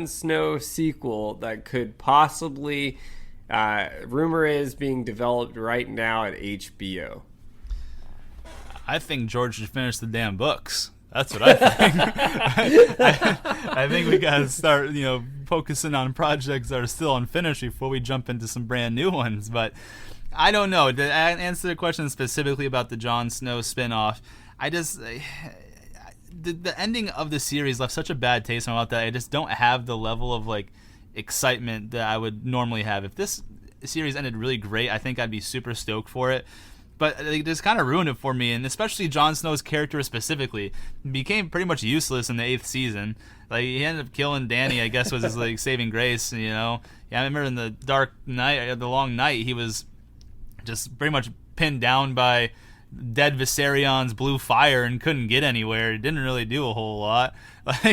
Jon Snow sequel that could possibly, rumor is, being developed right now at HBO? I think George should finish the damn books. That's what I think. I think we gotta start, focusing on projects that are still unfinished before we jump into some brand new ones. But I don't know. To answer the question specifically about the Jon Snow spinoff, the ending of the series left such a bad taste in my mouth that I just don't have the level of excitement that I would normally have. If this series ended really great, I think I'd be super stoked for it. But they just kind of ruined it for me, and especially Jon Snow's character specifically became pretty much useless in the 8th season. He ended up killing Dany, I guess, was his saving grace. Yeah, I remember in the dark night, the long night, he was just pretty much pinned down by dead Viserion's blue fire and couldn't get anywhere. He didn't really do a whole lot. What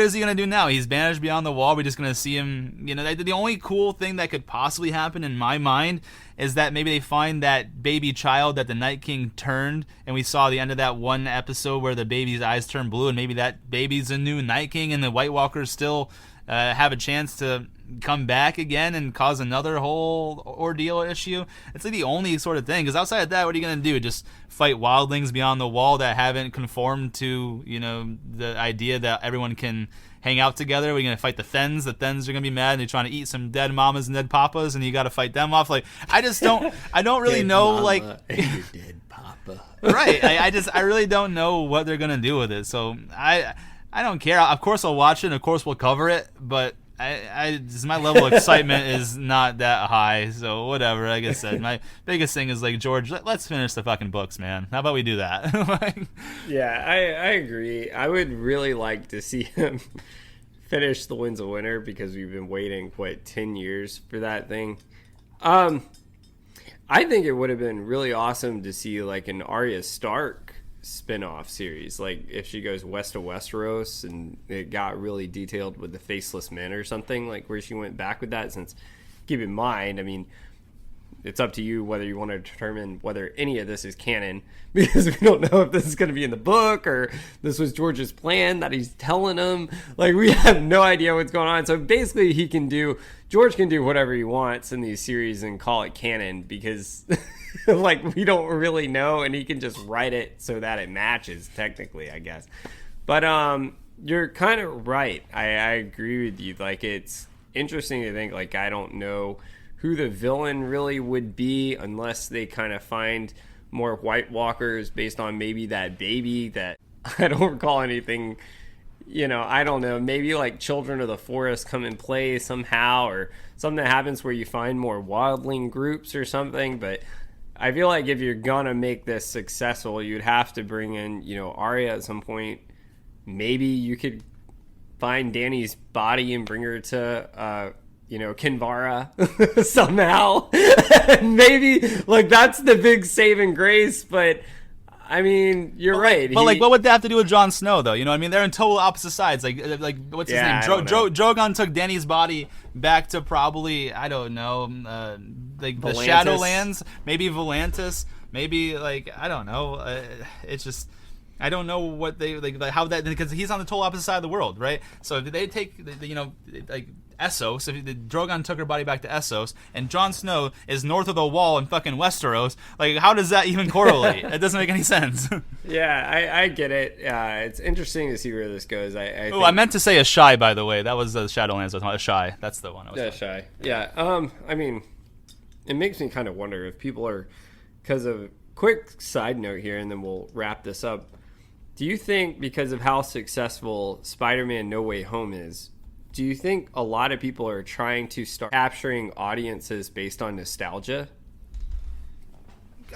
is he going to do now? He's banished beyond the wall. We're just going to see him, the only cool thing that could possibly happen in my mind is that maybe they find that baby child that the Night King turned, and we saw the end of that one episode where the baby's eyes turned blue, and maybe that baby's a new Night King, and the White Walkers still have a chance to come back again and cause another whole ordeal issue. It's the only sort of thing, because outside of that, what are you going to do? Just fight wildlings beyond the wall that haven't conformed to the idea that everyone can hang out together? We're going to fight the Thens. The Thens are going to be mad, and they're trying to eat some dead mamas and dead papas, and you got to fight them off. I don't really know, mama and your dead papa. Right. I really don't know what they're going to do with it. So I don't care. Of course I'll watch it, and of course we'll cover it, but my level of excitement is not that high, so whatever. Like I said, my biggest thing is George, let's finish the fucking books, man. How about we do that? Yeah, I agree. I would really like to see him finish The Winds of Winter, because we've been waiting 10 years for that thing. I think it would have been really awesome to see an Arya Stark spin-off series, if she goes west of Westeros and it got really detailed with the Faceless Men or something, where she went back with that. Since, keep in mind, it's up to you whether you want to determine whether any of this is canon, because we don't know if this is going to be in the book or this was George's plan that he's telling them. We have no idea what's going on. So basically George can do whatever he wants in these series and call it canon, because we don't really know, and he can just write it so that it matches technically, I guess. But you're kind of right. I agree with you. It's interesting to think, I don't know who the villain really would be unless they kind of find more White Walkers based on maybe that baby that I don't recall anything. I don't know, maybe Children of the Forest come in play somehow, or something that happens where you find more wildling groups or something. But I feel like if you're gonna make this successful, you'd have to bring in, Arya at some point. Maybe you could find Dany's body and bring her to, Kinvara somehow. Maybe that's the big saving grace. But you're right. But what would that have to do with Jon Snow, though? They're in total opposite sides. What's his name? Drogon took Dany's body back to probably, I don't know, the Shadowlands, maybe Volantis, maybe I don't know. It's just, I don't know what they how that, because he's on the total opposite side of the world, right? So if they take Essos, if Drogon took her body back to Essos, and Jon Snow is north of the wall in fucking Westeros, how does that even correlate? It doesn't make any sense. Yeah, I get it. It's interesting to see where this goes. I meant to say Ashai, by the way. That was the Shadowlands. Ashai. That's the one. Ashai. Yeah. It makes me kind of wonder if people are, because of, quick side note here, and then we'll wrap this up. Do you think, because of how successful Spider-Man No Way Home is, do you think a lot of people are trying to start capturing audiences based on nostalgia?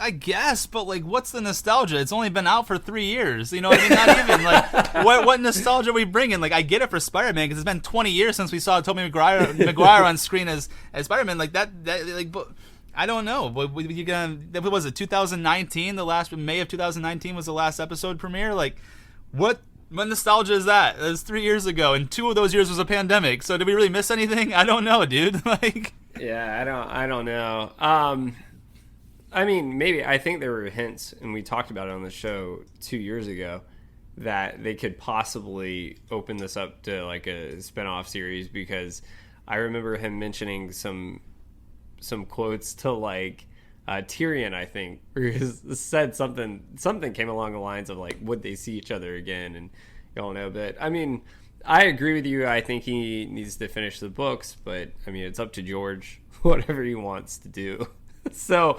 I guess, but what's the nostalgia? It's only been out for 3 years. Not even what nostalgia are we bringing? I get it for Spider-Man, because it's been 20 years since we saw Tobey Maguire on screen as Spider-Man. But I don't know. What was it? 2019? The last May of 2019 was the last episode premiere. What nostalgia is that? It was 3 years ago, and 2 of those years was a pandemic. So did we really miss anything? I don't know, dude. Yeah, I don't know. Maybe I think there were hints, and we talked about it on the show 2 years ago, that they could possibly open this up to like a spin-off series, because I remember him mentioning some quotes to like Tyrion, I think, where he said something came along the lines of like, would they see each other again? And y'all know, but I mean, I agree with you. I think he needs to finish the books, but I mean, it's up to George, whatever he wants to do. So